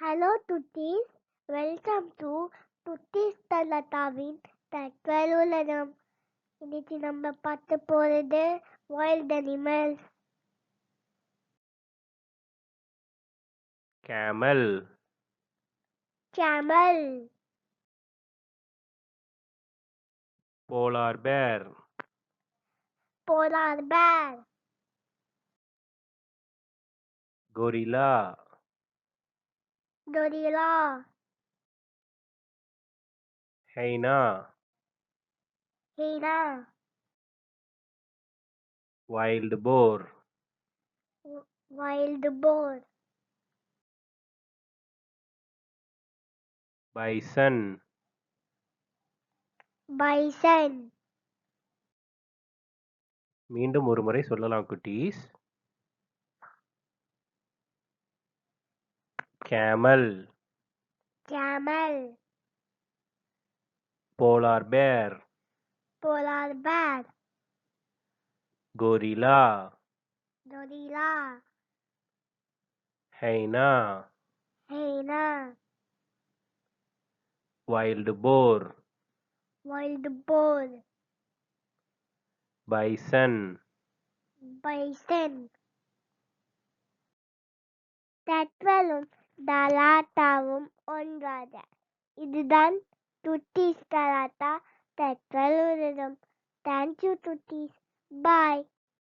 Hello Tuttis, welcome to Tuttis தலதாவின் தகவல் உலகம். இன்னைக்கு நம்ம பார்த்து போறது wild animals. camel, Camel, polar bear, polar bear, gorilla, gorilla, hyena, hyena, wild boar, wild boar, bison, bison, மீண்டும் ஒரு முறை சொல்லலாம் குட்டீஸ். camel, camel, polar bear, polar bear, gorilla, gorilla, hyena, hyena, wild boar, wild boar, bison. bison. தட்வலும் தலாட்டாவும் ஒன்றாக. இதுதான் துட்டிஸ் தலாட்டா தட்வல் உலகம். Thank you துட்டிஸ். பாய்.